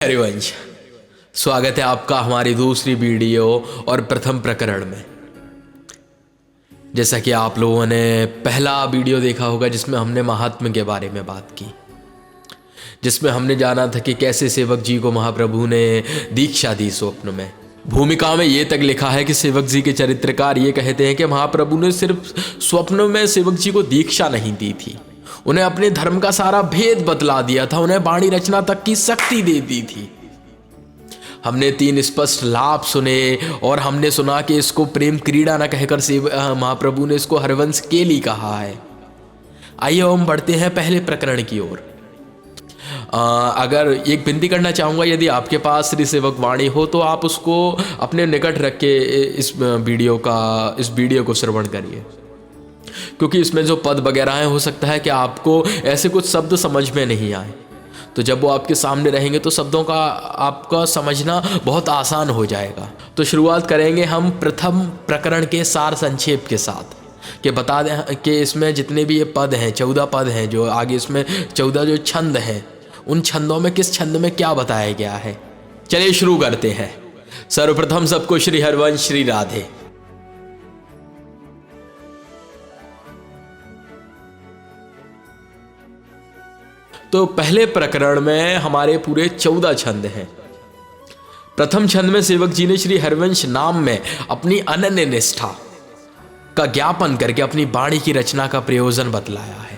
हरिवंश, स्वागत है आपका हमारी दूसरी वीडियो और प्रथम प्रकरण में। जैसा कि आप लोगों ने पहला वीडियो देखा होगा जिसमें हमने महात्म्य के बारे में बात की, जिसमें हमने जाना था कि कैसे सेवक जी को महाप्रभु ने दीक्षा दी स्वप्न में। भूमिका में ये तक लिखा है कि सेवक जी के चरित्रकार ये कहते हैं कि महाप्रभु ने सिर्फ स्वप्न में सेवक जी को दीक्षा नहीं दी थी, उन्हें अपने धर्म का सारा भेद बतला दिया था, उन्हें वाणी रचना तक की शक्ति दे दी थी। हमने 3 स्पष्ट लाभ सुने और हमने सुना कि इसको प्रेम क्रीड़ा न कहकर महाप्रभु ने इसको हरवंश केली कहा है। आइए हम बढ़ते हैं पहले प्रकरण की ओर। अगर एक विनती करना चाहूँगा, यदि आपके पास श्री सेवक वाणी हो तो आप उसको अपने निकट रख के इस वीडियो को श्रवण करिए, क्योंकि इसमें जो पद वगैरह हैं हो सकता है कि आपको ऐसे कुछ शब्द समझ में नहीं आए, तो जब वो आपके सामने रहेंगे तो शब्दों का आपका समझना बहुत आसान हो जाएगा। तो शुरुआत करेंगे हम प्रथम प्रकरण के सार संक्षेप के साथ, कि बता दें कि इसमें जितने भी ये पद हैं, 14 पद हैं, जो आगे इसमें 14 जो छंद हैं, उन छंदों में किस छंद में क्या बताया गया है। चलिए शुरू करते हैं। सर्वप्रथम सबको श्री हरवंश श्री राधे। तो पहले प्रकरण में हमारे पूरे 14 छंद हैं। प्रथम छंद में सेवक जी ने श्री हरवंश नाम में अपनी अनन्य निष्ठा का ज्ञापन करके अपनी वाणी की रचना का प्रयोजन बतलाया है।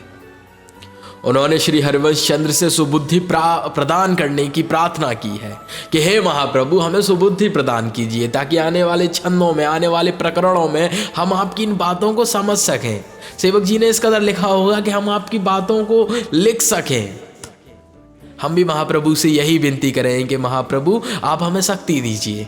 उन्होंने श्री हरवंश चंद्र से सुबुद्धि प्रदान करने की प्रार्थना की है कि हे महाप्रभु, हमें सुबुद्धि प्रदान कीजिए ताकि आने वाले छंदों में, आने वाले प्रकरणों में हम आपकी इन बातों को समझ सकें। सेवक जी ने इस कदर लिखा होगा कि हम आपकी बातों को लिख सकें। हम भी महाप्रभु से यही विनती करें कि महाप्रभु आप हमें शक्ति दीजिए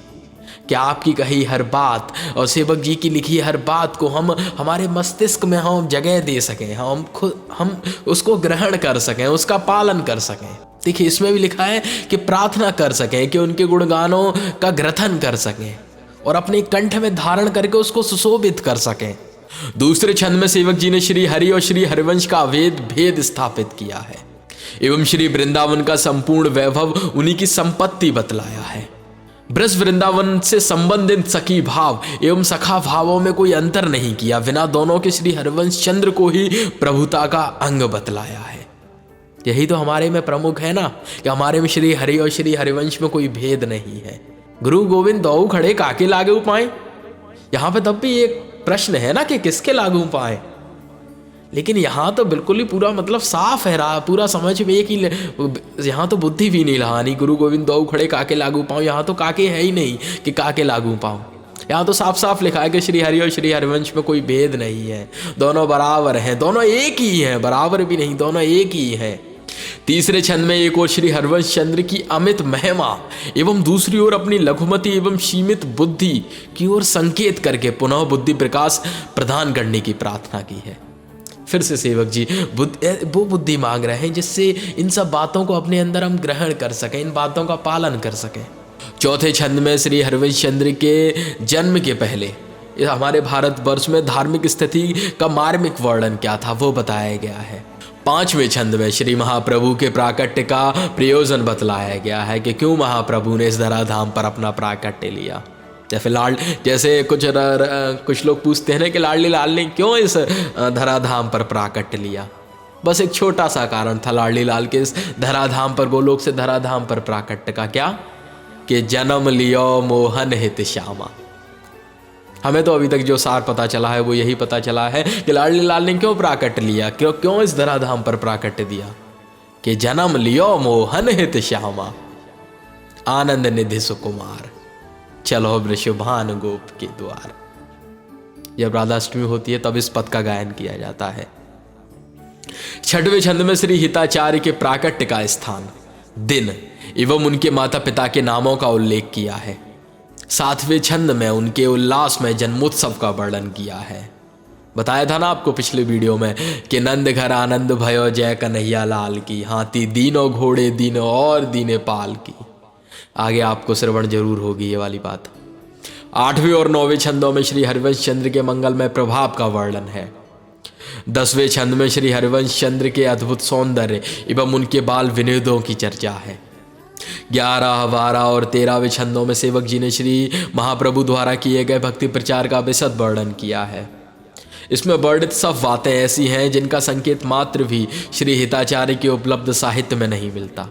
कि आपकी कही हर बात और सेवक जी की लिखी हर बात को हम हमारे मस्तिष्क में हम जगह दे सकें, हम उसको ग्रहण कर सकें, उसका पालन कर सकें। देखिए इसमें भी लिखा है कि प्रार्थना कर सकें, कि उनके गुणगानों का ग्रथन कर सकें और अपने कंठ में धारण करके उसको सुशोभित कर सकें। दूसरे छंद में सेवक जी ने श्री हरि और श्री हरिवंश का भेद स्थापित किया है एवं श्री वृंदावन का संपूर्ण वैभव उन्हीं की संपत्ति बतलाया है। ब्रज वृंदावन से संबंधित सखी भाव एवं सखा भावों में कोई अंतर नहीं किया, बिना दोनों के श्री हरवंश चंद्र को ही प्रभुता का अंग बतलाया है। यही तो हमारे में प्रमुख है ना, कि हमारे में श्री हरि और श्री हरिवंश में कोई भेद नहीं है। गुरु गोविंद दो खड़े काके लागू पाए, यहाँ पे तब भी एक प्रश्न है ना कि किसके लागू पाए, लेकिन यहाँ तो बिल्कुल ही पूरा मतलब साफ है, पूरा समझ में एक ही, यहाँ तो बुद्धि भी नहीं लगानी। गुरु गोविंद दो खड़े काके लागू पाऊँ, यहाँ तो काके है ही नहीं कि काके लागू पाऊँ। यहाँ तो साफ साफ लिखा है कि श्री हरि और श्री हरिवंश में कोई भेद नहीं है, दोनों बराबर हैं, दोनों एक ही हैं, बराबर भी नहीं, दोनों एक ही हैं। तीसरे छंद में एक और श्री हरवंश चंद्र की अमित महिमा एवं दूसरी ओर अपनी लघुमती एवं सीमित बुद्धि की ओर संकेत करके पुनः बुद्धि प्रकाश प्रदान करने की प्रार्थना की है। फिर से सेवक जी वो बुद्धि मांग रहे हैं जिससे इन सब बातों को अपने अंदर हम ग्रहण कर सकें, इन बातों का पालन कर सकें। चौथे छंद में श्री हरवंश चंद्र के जन्म के पहले हमारे भारतवर्ष में धार्मिक स्थिति का मार्मिक वर्णन क्या था वो बताया गया है। पांचवें छंद में श्री महाप्रभु के प्राकट्य का प्रयोजन बतलाया गया है कि क्यों महाप्रभु ने इस धराधाम पर अपना प्राकट्य लिया। जैसे कुछ लोग पूछते हैं ना कि लाडली लाल ने क्यों इस धराधाम पर प्राकट्य लिया। बस एक छोटा सा कारण था लाडली लाल के इस धराधाम पर, गोलोक से धराधाम पर प्राकट्य का, क्या कि जन्म लियो मोहन हित श्यामा। हमें तो अभी तक जो सार पता चला है वो यही पता चला है कि लाडली लाल ने क्यों प्राकट्य लिया, क्यों इस धराधाम पर प्राकट्य दिया, कि जन्म लियो मोहन हित श्यामा, आनंद निधि सुकुमार, चलो वृषभान गोप के द्वार। जब राधाष्टमी होती है तब इस पद का गायन किया जाता है। छठवें छंद में श्री हिताचार्य के प्राकट्य का स्थान, दिन एवं उनके माता पिता के नामों का उल्लेख किया है। सातवें छंद में उनके उल्लास में जन्मोत्सव का वर्णन किया है। बताया था ना आपको पिछले वीडियो में कि नंद घर आनंद भयो जय कन्हैया लाल की, हाथी दीनों घोड़े दीनों और दीने पाल की। आगे आपको श्रवण जरूर होगी ये वाली बात। आठवें और नौवें छंदों में श्री हरवंश चंद्र के मंगलमय प्रभाव का वर्णन है। 10वें छंद में श्री हरवंश चंद्र के अद्भुत सौंदर्य एवं उनके बाल विनोदों की चर्चा है। 11, 12 और 13वें छंदों में सेवक जी ने श्री महाप्रभु द्वारा किए गए भक्ति प्रचार का विशद वर्णन किया है। इसमें वर्णित सब बातें ऐसी हैं जिनका संकेत मात्र भी श्री हिताचार्य के उपलब्ध साहित्य में नहीं मिलता।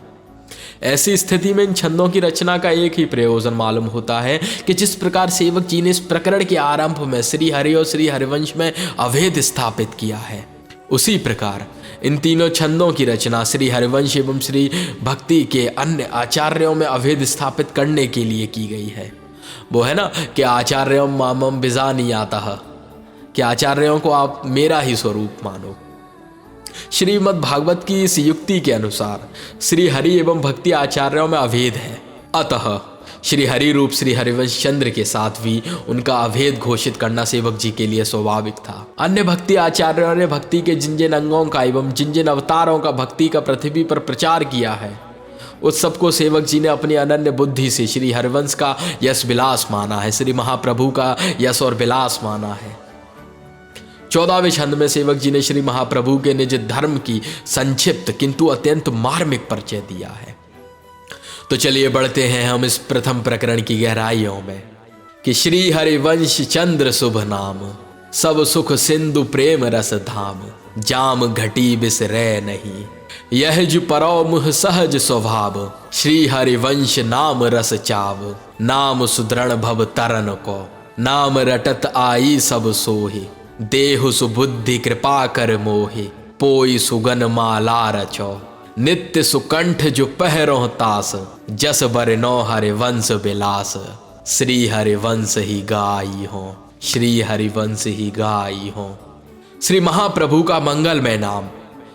ऐसी स्थिति में इन छंदों की रचना का एक ही प्रयोजन मालूम होता है कि जिस प्रकार सेवक जी ने इस प्रकरण के आरंभ में श्री हरि और श्री हरिवंश में अभेद स्थापित किया है, उसी प्रकार इन तीनों छंदों की रचना श्री हरिवंश एवं श्री भक्ति के अन्य आचार्यों में अभेद स्थापित करने के लिए की गई है। वो है ना कि आचार्यों मामम बिजानियातः, कि आचार्यों को आप मेरा ही स्वरूप मानो। श्रीमद् भागवत की इस युक्ति के अनुसार श्री हरि एवं भक्ति आचार्यों में अभेद है, अतः श्री हरि रूप श्री हरिवंश चंद्र के साथ भी उनका अभेद घोषित करना सेवक जी के लिए स्वाभाविक था। अन्य भक्ति आचार्यों ने भक्ति के जिन जिन अंगों का एवं जिन जिन अवतारों का भक्ति का पृथ्वी पर प्रचार किया है, उस सबको सेवक जी ने अपनी अनन्य बुद्धि से श्री हरिवंश का यश विलास माना है, श्री महाप्रभु का यश और विलास माना है। 14वें छंद में सेवक जी ने श्री महाप्रभु के निज धर्म की संक्षिप्त किंतु अत्यंत मार्मिक परिचय दिया है। तो चलिए बढ़ते हैं हम इस प्रथम प्रकरण की गहराइयों में कि श्री हरिवंश चंद्र शुभ नाम, सब सुख सिंधु प्रेम रस धाम, जाम घटी बिसरै नहीं, यह जो परो मुह सहज स्वभाव, श्री हरिवंश नाम रस चाव, नाम सुदृढ़ भव तरन को, नाम रटत आई सब सोहे, देहु सुबुद्धि कृपा कर मोहे, पोई सुगन माला रचो, नित्य सुकंठ जो पहरो तास, जस बरनो हरिवंश विलास, श्री हरिवंश ही गाई हो, श्री हरिवंश ही गाई हो। श्री महाप्रभु का मंगलमय नाम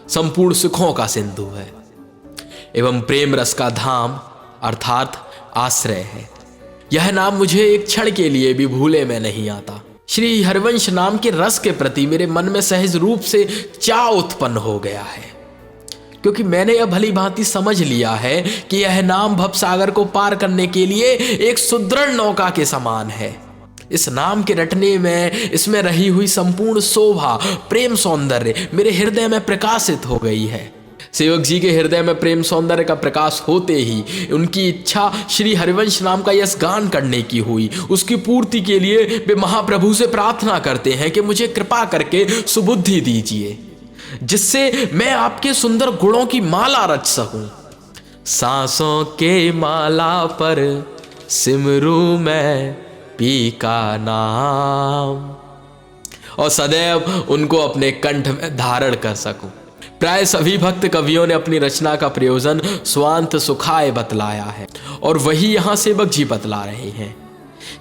संपूर्ण सुखों का सिंधु है एवं प्रेम रस का धाम अर्थात आश्रय है। यह नाम मुझे एक क्षण के लिए भी भूले में नहीं आता। श्री हरिवंश नाम के रस के प्रति मेरे मन में सहज रूप से चाव उत्पन्न हो गया है, क्योंकि मैंने यह भली भांति समझ लिया है कि यह नाम भवसागर को पार करने के लिए एक सुदृढ़ नौका के समान है। इस नाम के रटने में इसमें रही हुई संपूर्ण शोभा प्रेम सौंदर्य मेरे हृदय में प्रकाशित हो गई है। सेवक जी के हृदय में प्रेम सौंदर्य का प्रकाश होते ही उनकी इच्छा श्री हरिवंश नाम का यश गान करने की हुई। उसकी पूर्ति के लिए वे महाप्रभु से प्रार्थना करते हैं कि मुझे कृपा करके सुबुद्धि दीजिए, जिससे मैं आपके सुंदर गुणों की माला रच सकूं। सांसों के माला पर सिमरू मैं पी का नाम, और सदैव उनको अपने कंठ में धारण कर सकूं। प्राय सभी भक्त कवियों ने अपनी रचना का प्रयोजन स्वांत सुखाय बतलाया है, और वही यहाँ सेवक जी बतला रहे हैं।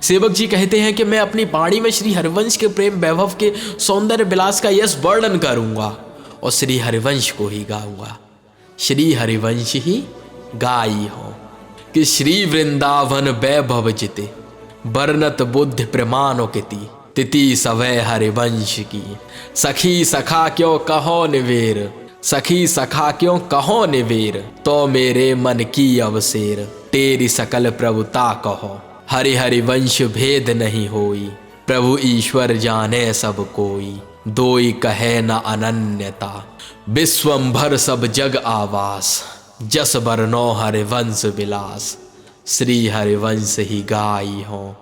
सेवक जी कहते हैं कि मैं अपनी वाणी में श्री हरिवंश के प्रेम वैभव के सौंदर्य विलास का यश वर्णन करूंगा और श्री हरिवंश को ही गाऊंगा। श्री हरिवंश ही गाई हो कि श्री वृंदावन वैभव जिते, बरनत बुद्धि प्रमाणों किति, तिति सवै हरिवंश की। सखी सखा क्यों कहो निवेर, सखी सखा क्यों कहो निवेर, तो मेरे मन की अवसेर, तेरी सकल प्रभुता कहो। हरि हरिवंश भेद नहीं होई, प्रभु ईश्वर जाने सब कोई, दोई कहे न अनन्यता, विश्वंभर सब जग आवास, जस बरनो हरिवंश विलास, श्री हरिवंश ही गाई हो,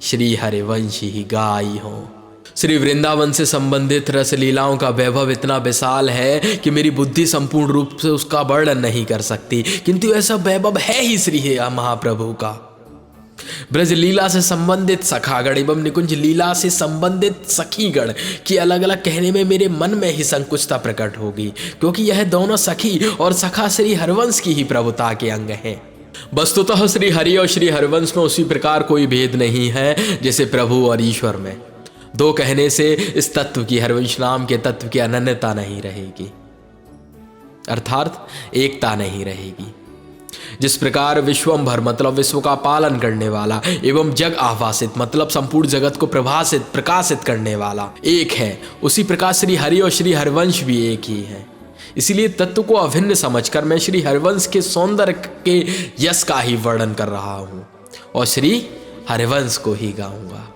श्री हरिवंश ही गाई हो। श्री वृंदावन से संबंधित रस लीलाओं का वैभव इतना विशाल है कि मेरी बुद्धि संपूर्ण रूप से उसका वर्णन नहीं कर सकती, किंतु ऐसा वैभव है ही श्री महाप्रभु का। ब्रज लीला से संबंधित सखागण एवं निकुंज लीला से संबंधित सखीगण की अलग अलग कहने में मेरे मन में ही संकुचता प्रकट होगी, क्योंकि यह दोनों सखी और सखा श्री हरिवंश की ही प्रभुता के अंग हैं। वस्तुतः श्री हरि और श्री हरिवंश में उसी प्रकार कोई भेद नहीं है जैसे प्रभु और ईश्वर में। दो कहने से इस तत्व की, हरिवंश नाम के तत्व की अनन्यता नहीं रहेगी, अर्थात एकता नहीं रहेगी। जिस प्रकार विश्वंभर मतलब विश्व का पालन करने वाला एवं जग आभासित मतलब संपूर्ण जगत को प्रकाशित करने वाला एक है, उसी प्रकार श्री हरि और श्री हरिवंश भी एक ही है। इसीलिए तत्व को अभिन्न समझकर मैं श्री हरिवंश के सौंदर्य के यश का ही वर्णन कर रहा हूं और श्री हरिवंश को ही गाऊंगा।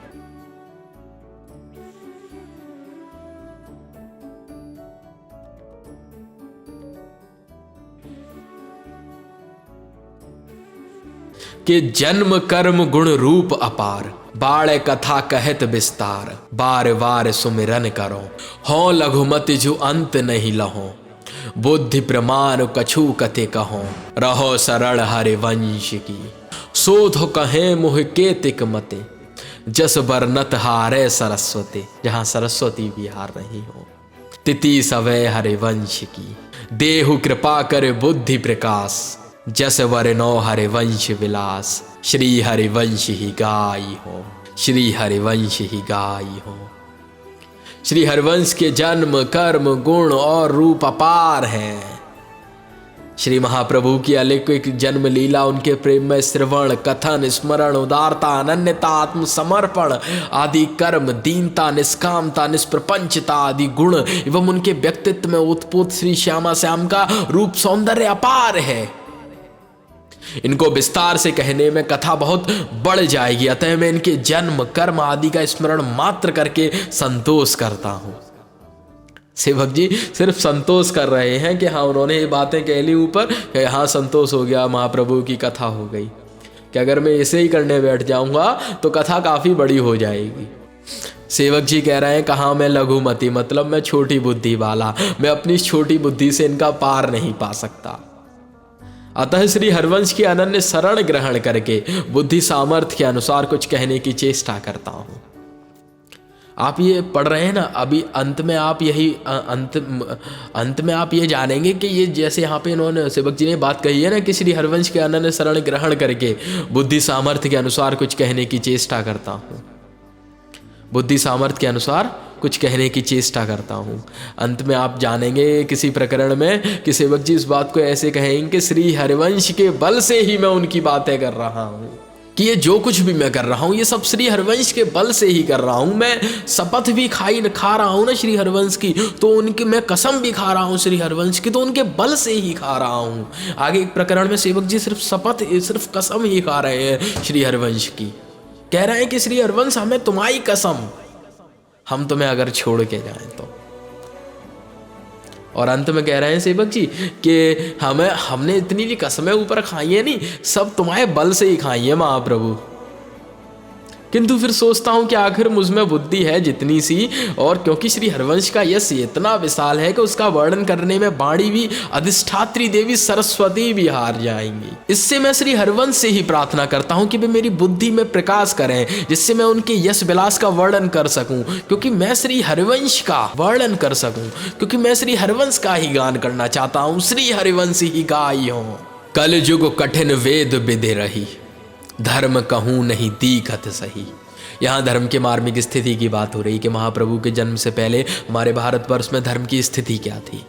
कि जन्म कर्म गुण रूप अपार, बाड़ कथा कहत विस्तार, बार बार सुमिरन करो, हो लघुमति जो अंत नहीं लहो, बुद्धि प्रमाण कछु कते कहो, रहो सरल हरि वंश की, शोध कहे मुह के तिक मते, जस बरनत हारे सरस्वती, जहां सरस्वती भी हार रही हो, तिति सवै हरि वंश की, देहु कृपा कर बुद्धि प्रकाश, जस वरनो हरि वंश विलास, श्री हरि वंश ही गाई हो, श्री हरिवंश ही गाई हो। श्री हरिवंश के जन्म कर्म गुण और रूप अपार हैं। श्री महाप्रभु की अलौकिक जन्म लीला, उनके प्रेम में श्रवण कथन स्मरण उदारता अनन्यता आत्मसमर्पण आदि कर्म, दीनता निष्कामता निष्प्रपंचता आदि गुण एवं उनके व्यक्तित्व में उत्पुत श्री श्यामा श्याम का रूप सौंदर्य अपार है। इनको विस्तार से कहने में कथा बहुत बढ़ जाएगी, अतः मैं इनके जन्म कर्म आदि का स्मरण मात्र करके संतोष करता हूं। सेवक जी सिर्फ संतोष कर रहे हैं कि हाँ उन्होंने ये बातें कह ली ऊपर, हाँ संतोष हो गया, महाप्रभु की कथा हो गई। कि अगर मैं इसे ही करने बैठ जाऊंगा तो कथा काफी बड़ी हो जाएगी। सेवक जी कह रहे हैं कहाँ मैं लघुमती, मतलब मैं छोटी बुद्धि वाला, मैं अपनी छोटी बुद्धि से इनका पार नहीं पा सकता। अतः श्री हरिवंश की अनन्य शरण ग्रहण करके बुद्धि सामर्थ्य के अनुसार कुछ कहने की चेष्टा करता हूं। आप ये पढ़ रहे हैं ना, अभी अंत में आप यही अंत में आप ये जानेंगे कि ये जैसे यहाँ पे इन्होंने सेवक जी ने बात कही है ना कि श्री हरिवंश के अनन्य शरण ग्रहण करके बुद्धि सामर्थ्य के अनुसार कुछ कहने की चेष्टा करता हूँ, बुद्धि सामर्थ्य के अनुसार कुछ कहने की चेष्टा करता हूँ। अंत में आप जानेंगे किसी प्रकरण में कि सेवक जी इस बात को ऐसे कहेंगे कि श्री हरिवंश के बल से ही मैं उनकी बातें कर रहा हूँ, कि ये जो कुछ भी मैं कर रहा हूँ ये सब श्री हरिवंश के बल से ही कर रहा हूँ। मैं शपथ भी खा रहा हूँ ना श्री हरिवंश की, तो उनकी मैं कसम भी खा रहा हूँ श्री हरिवंश की, तो उनके बल से ही खा रहा हूँ। आगे एक प्रकरण में सेवक जी सिर्फ शपथ सिर्फ कसम ही खा रहे हैं श्री हरिवंश की, कह रहे हैं कि श्री हरिवंश हमें तुम्हारी कसम, हम तुम्हें अगर छोड़ के जाएं तो। और अंत में कह रहे हैं सेवक जी कि हमने इतनी भी कसमें ऊपर खाई है नहीं, सब तुम्हारे बल से ही खाई है महाप्रभु। किंतु फिर सोचता हूं कि आखिर मुझमें बुद्धि है जितनी सी, और क्योंकि श्री हरिवंश का यश इतना विशाल है कि उसका वर्णन करने में वाणी भी अधिष्ठात्री देवी सरस्वती भी हार जाएंगी। इससे मैं श्री हरिवंश से ही प्रार्थना करता हूं कि वे मेरी बुद्धि में प्रकाश करें, जिससे मैं उनके यश विलास का वर्णन कर सकूं, क्योंकि मैं श्री हरिवंश का वर्णन कर सकूं, क्योंकि मैं श्री हरिवंश का ही गान करना चाहता हूं। श्री हरिवंश ही गाई हो। कल युग कठिन वेद विधि रही, धर्म कहूँ नहीं दीखत सही। यहाँ धर्म के मार्मिक स्थिति की बात हो रही कि महाप्रभु के जन्म से पहले हमारे भारतवर्ष में धर्म की स्थिति क्या थी।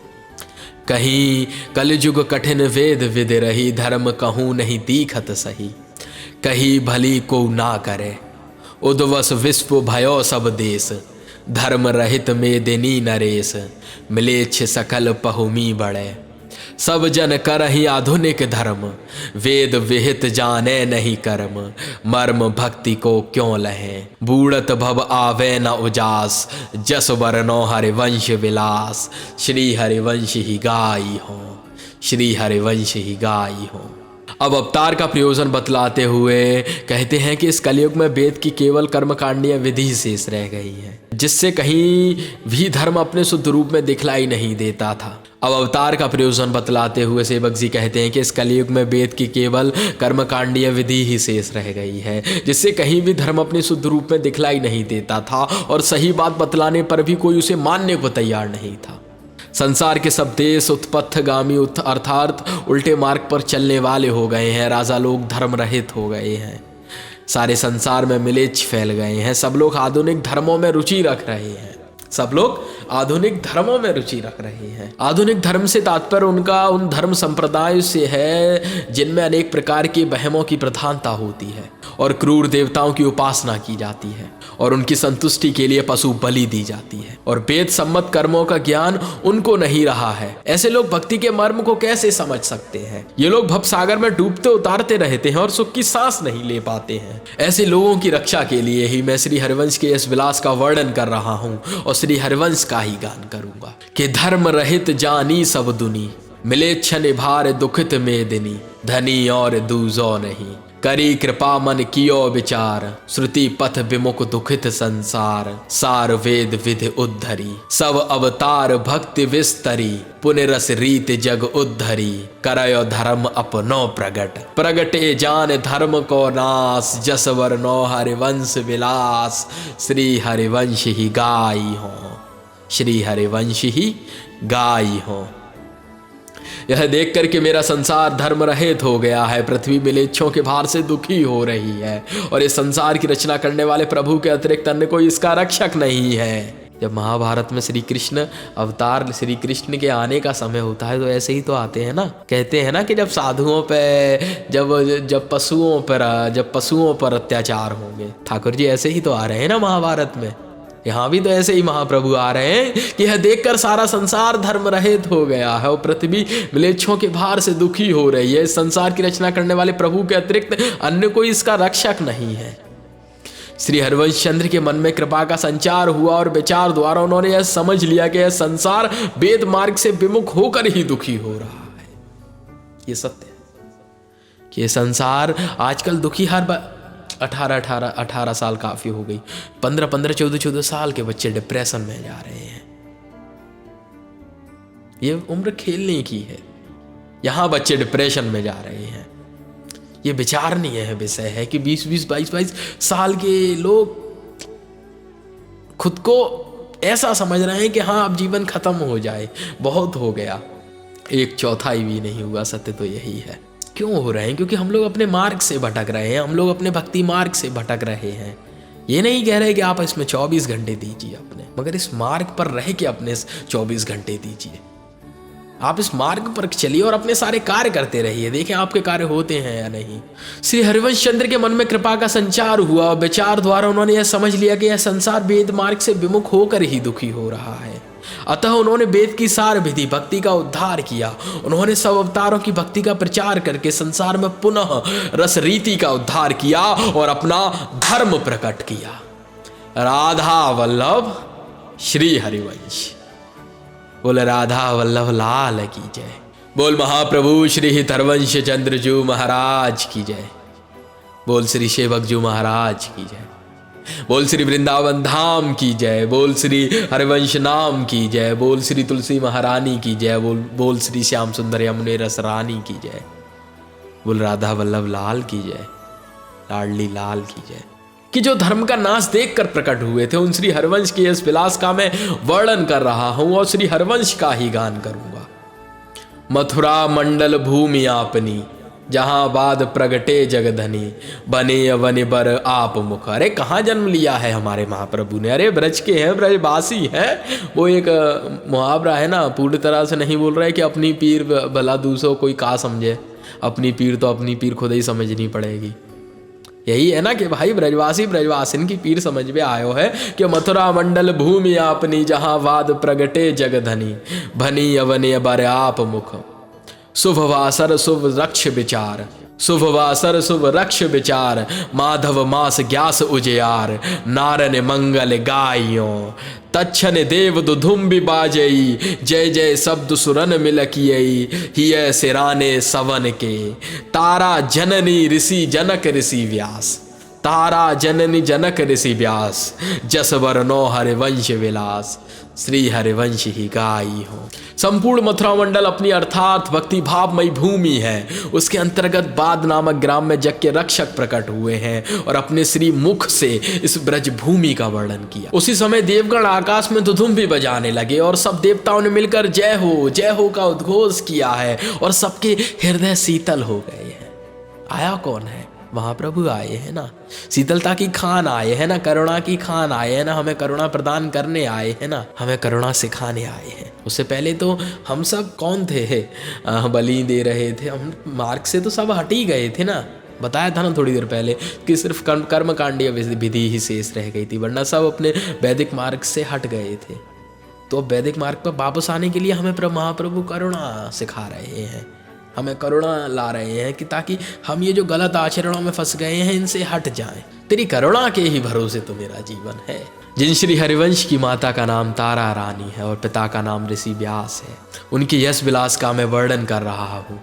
कहीं कलयुग कठिन वेद विधि रही, धर्म कहूँ नहीं दीखत सही। कहीं भली को ना करे, उद्वस विश्व भयो सब देश। धर्म रहित में देनी नरेश, मिलेच्छ सकल पहुमी बड़े। सब जन करहि आधुनिक धर्म, वेद विहित जाने नहीं कर्म। मर्म भक्ति को क्यों लहे, बूढ़त भव आवे न उजास। जस वरनो हरिवंश विलास, श्री हरिवंश ही गाई हो, श्री हरिवंश ही गाई हो। अब अवतार का प्रयोजन बतलाते हुए कहते हैं कि इस कलयुग में वेद की केवल कर्मकांडीय विधि शेष रह गई है, जिससे कहीं भी धर्म अपने शुद्ध रूप में दिखलाई नहीं देता था। अब अवतार का प्रयोजन बतलाते हुए सेवक जी कहते हैं कि इस कलयुग में वेद की केवल कर्मकांडीय विधि ही शेष रह गई है, जिससे कहीं भी धर्म अपने शुद्ध रूप में दिखलाई नहीं देता था, और सही बात बतलाने पर भी कोई उसे मानने को तैयार नहीं था। संसार के सब देश उत्पथगामी अर्थात उल्टे मार्ग पर चलने वाले हो गए हैं। राजा लोग धर्म रहित हो गए हैं, सारे संसार में मिलेच्छ फैल गए हैं। सब लोग आधुनिक धर्मों में रुचि रख रहे हैं, सब लोग आधुनिक धर्मों में रुचि रख रहे हैं। आधुनिक धर्म से तात्पर्य उनका उन धर्म संप्रदायों से है जिनमें अनेक प्रकार की वहमों की प्रधानता होती है और क्रूर देवताओं की उपासना की जाती है और उनकी संतुष्टि के लिए पशु बलि दी जाती है, और वेद सम्मत कर्मों का ज्ञान उनको नहीं रहा है। ऐसे लोग भक्ति के मर्म को कैसे समझ सकते हैं। ये लोग भवसागर में डूबते उतारते रहते हैं और सुख की सांस नहीं ले पाते हैं। ऐसे लोगों की रक्षा के लिए ही मैं श्री हरिवंश के इस विलास का वर्णन कर रहा हूँ और श्री हरिवंश का ही गान करूंगा कि धर्म रहित जानी सब दुनी, मिले क्षण भार दुखित में दिनी। धनी और दूजो नहीं, करी कृपा मन कियो विचार, श्रुति पथ विमुख दुखित संसार, सार वेद विधि उद्धरी, सब अवतार भक्ति विस्तरी, पुनरस रीत जग उद्धरी, करयो धर्म अपनो प्रगट, प्रगटे जान धर्म को नास, जस वर्णो हरिवंश विलास, श्री हरिवंश ही गाई हो, श्री हरिवंश ही गाई हो। यह देख कर के मेरा संसार धर्म रहित हो गया है, पृथ्वी मिलेच्छों के भार से दुखी हो रही है, और इस संसार की रचना करने वाले प्रभु के अतिरिक्त अन्य कोई इसका रक्षक नहीं है। जब महाभारत में श्री कृष्ण अवतार, श्री कृष्ण के आने का समय होता है तो ऐसे ही तो आते हैं ना। कहते हैं ना कि जब साधुओं पे, जब पशुओं पर अत्याचार होंगे, ठाकुर जी ऐसे ही तो आ रहे हैं ना महाभारत में। यहाँ भी तो ऐसे ही महाप्रभु आ रहे हैं कि यह देखकर सारा संसार धर्म रहित हो गया है और पृथ्वी म्लेच्छों के भार से दुखी हो रही है। इस संसार की रचना करने वाले प्रभु के अतिरिक्त अन्य कोई इसका रक्षक नहीं है। श्री हरिवंश चंद्र के मन में कृपा का संचार हुआ और विचार द्वारा उन्होंने यह समझ लिया कि यह संसार वेद मार्ग से विमुख होकर ही दुखी हो रहा है। ये सत्य है कि यह संसार आजकल दुखी 18 साल काफी हो गई, 15 14 साल के बच्चे डिप्रेशन में जा रहे हैं। ये उम्र खेलने की है, यहां बच्चे डिप्रेशन में जा रहे हैं। ये विचारणीय है विषय है कि 20 22 साल के लोग खुद को ऐसा समझ रहे हैं कि हाँ अब जीवन खत्म हो जाए, बहुत हो गया, 1/4 भी नहीं हुआ। सत्य तो यही है। क्यों हो रहे हैं? क्योंकि हम लोग अपने मार्ग से भटक रहे हैं, हम लोग अपने भक्ति मार्ग से भटक रहे हैं। ये नहीं कह रहे कि आप इसमें 24 घंटे दीजिए अपने, मगर इस मार्ग पर रह के अपने 24 घंटे दीजिए। आप इस मार्ग पर चलिए और अपने सारे कार्य करते रहिए, देखें आपके कार्य होते हैं या नहीं। श्री हरिवंश चंद्र के मन में कृपा का संचार हुआ और विचार द्वारा उन्होंने यह समझ लिया कि यह संसार वेद मार्ग से विमुख होकर ही दुखी हो रहा है। अतः उन्होंने वेद की सार विधि भक्ति का उद्धार किया। उन्होंने सब अवतारों की भक्ति का प्रचार करके संसार में पुनः रस रीति का उद्धार किया और अपना धर्म प्रकट किया। राधा वल्लभ श्री हरिवंश। बोल राधा वल्लभ लाल की जय। बोल महाप्रभु श्री हरिवंश चंद्र जू महाराज की जय। बोल श्री सेवक जू महाराज की जय। बोल श्री वृंदावन धाम की जय। बोल श्री हरिवंश नाम की जय। बोल श्री तुलसी महारानी की जय। बोल श्री श्याम सुंदर यमुने रस रानी की जय। बोल राधा वल्लभ लाल की जय, लाडली लाल की जय। कि जो धर्म का नाश देखकर प्रकट हुए थे, उन श्री हरिवंश के इस विलास का मैं वर्णन कर रहा हूं और श्री हरिवंश का ही गान करूंगा। मथुरा मंडल भूमि आपनी, जहां बाद प्रगटे जगधनी, बने वन बर आप मुख। अरे कहाँ जन्म लिया है हमारे महाप्रभु ने? अरे ब्रज के हैं, ब्रजवासी हैं। वो एक मुहावरा है ना, पूरी तरह से नहीं बोल रहे कि अपनी पीर भला दूसरों कोई का समझे, अपनी पीर तो अपनी पीर खुद ही समझनी पड़ेगी। यही है ना कि भाई ब्रजवासी ब्रजवासिन की पीर समझ में आयो है कि मथुरा मंडल भूमि आपनी, जहां वाद प्रगटे जगधनी, भनी अवने बर आप मुख। शुभ वासर शुभ रक्ष विचार, शुभ वासर शुभ रक्ष विचार, माधव मास ग्यास उजियार, नारन मंगल गाइयो। तच्छन देव दुधुम्बि बाजई, जय जय शब्द सुरन मिलकियई, हिय सिराने सवन के। तारा जननी ऋषि जनक ऋषि व्यास, तारा जननी जनक ऋषि व्यास, जस वर्णो हरिवंश विलास, श्री हरिवंश ही गाई हो। संपूर्ण मथुरा मंडल अपनी अर्थात भक्ति भावमयी भूमि है। उसके अंतर्गत बाद नामक ग्राम में जग के रक्षक प्रकट हुए हैं और अपने श्री मुख से इस ब्रज भूमि का वर्णन किया। उसी समय देवगण आकाश में दुधुम्बी बजाने लगे और सब देवताओं ने मिलकर जय हो का उद्घोष किया है और सबके हृदय शीतल हो गए हैं। आया कौन है? महाप्रभु आए हैं ना, शीतलता की खान आए हैं ना, करुणा की खान आए हैं ना, हमें करुणा प्रदान करने आए हैं ना, हमें करुणा सिखाने आए हैं। उससे पहले तो हम सब कौन थे? बलि दे रहे थे, हम मार्ग से तो सब हट ही गए थे ना। बताया था ना थोड़ी देर पहले कि सिर्फ कर्मकांडीय विधि ही शेष रह गई थी, वरना सब अपने वैदिक मार्ग से हट गए थे। तो वैदिक मार्ग पर वापस आने के लिए हमें महाप्रभु करुणा सिखा रहे हैं, हमें करुणा ला रहे हैं कि ताकि हम ये जो गलत आचरणों में फंस गए हैं इनसे हट जाएं। तेरी करुणा के ही भरोसे तो मेरा जीवन है। जिन श्री हरिवंश की माता का नाम तारा रानी है और पिता का नाम ऋषि व्यास है, उनके यश विलास का मैं वर्णन कर रहा हूँ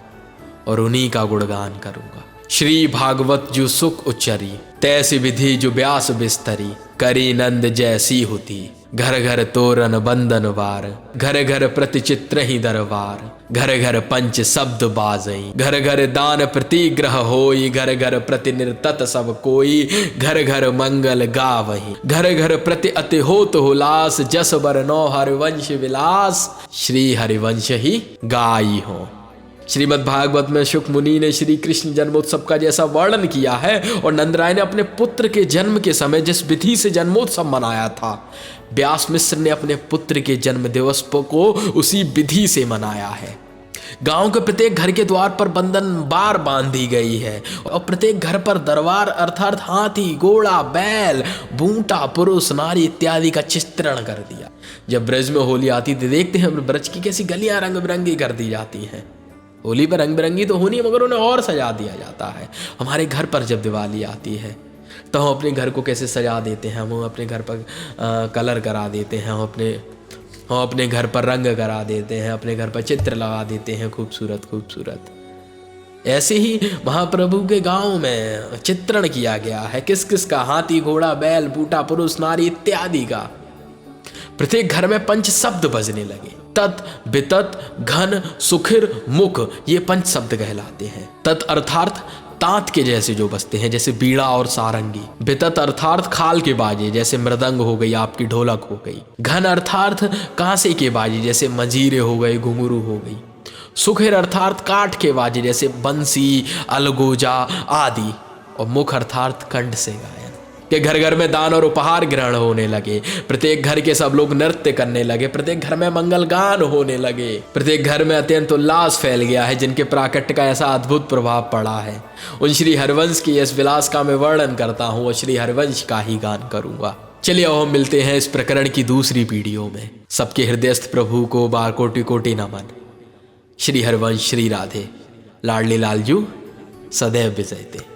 और उन्हीं का गुणगान करूँगा। श्री भागवत जो सुख उच्चरी, तैसी विधि जो व्यास बिस्तरी, करी नंद जैसी होती, घर घर तोरण बंदन वार, घर घर प्रति चित्र ही दरबार, घर घर पंच शब्द बाजई, घर घर दान प्रतिग्रह होई, घर घर प्रति निर्तत सब कोई, घर घर मंगल गावही, घर घर प्रति अति होत हुलास, जस बर नौ हरिवंश विलास, श्री हरिवंश ही गाई हो। श्रीमद् भागवत में शुक मुनि ने श्री कृष्ण जन्मोत्सव का जैसा वर्णन किया है और नंदराय ने अपने पुत्र के जन्म के समय जिस विधि से जन्मोत्सव मनाया था, व्यास मिश्र ने अपने पुत्र के जन्म दिवस को उसी विधि से मनाया है। गांव के प्रत्येक घर के द्वार पर बंधन बार बांधी गई है और प्रत्येक घर पर दरबार अर्थात हाथी, घोड़ा, बैल, बूटा, पुरुष, नारी इत्यादि का चित्रण कर दिया। जब ब्रज में होली आती थी, देखते हैं ब्रज की कैसी गलियां रंग बिरंगी कर दी जाती हैं। होली पर रंग बिरंगी तो होनी, मगर उन्हें और सजा दिया जाता है। हमारे घर पर जब दिवाली आती है तो हम अपने घर को कैसे सजा देते हैं, हम अपने घर पर कलर करा देते हैं, हम अपने घर पर रंग करा देते हैं, अपने घर पर चित्र लगा देते हैं खूबसूरत खूबसूरत। ऐसे ही महाप्रभु के गांव में चित्रण किया गया है, किस किस का, हाथी, घोड़ा, बैल, बूटा, पुरुष, नारी इत्यादि का। प्रत्येक घर में पंच शब्द बजने लगे। तत्, बितत, घन, सुखिर, मुख, ये पंच शब्द कहलाते हैं। तत् अर्थात तांत के जैसे जो बजते हैं, जैसे बीड़ा और सारंगी। बितत अर्थात खाल के बाजे, जैसे मृदंग हो गई, आपकी ढोलक हो गई। घन अर्थात कांसे के बाजे, जैसे मंजीरे हो गए, घुंघरू हो गई। सुखिर अर्थात काठ के बाजे, जैसे बंसी, अलगोजा आदि। और मुख अर्थात कंठ से गायन। कि घर घर में दान और उपहार ग्रहण होने लगे, प्रत्येक घर के सब लोग नृत्य करने लगे, प्रत्येक घर में मंगल गान होने लगे, प्रत्येक घर में अत्यंत उल्लास फैल गया है, जिनके प्राकट्य का ऐसा अद्भुत प्रभाव पड़ा है। उन श्री हरिवंश की इस विलास का मैं वर्णन करता हूँ और श्री हरिवंश का ही गान करूंगा। चलिए अब हम मिलते हैं इस प्रकरण की दूसरी वीडियो में। सबके हृदयस्थ प्रभु को बार कोटि कोटि नमन। श्री हरिवंश, श्री राधे, लाडली लालजू सदैव विजयते।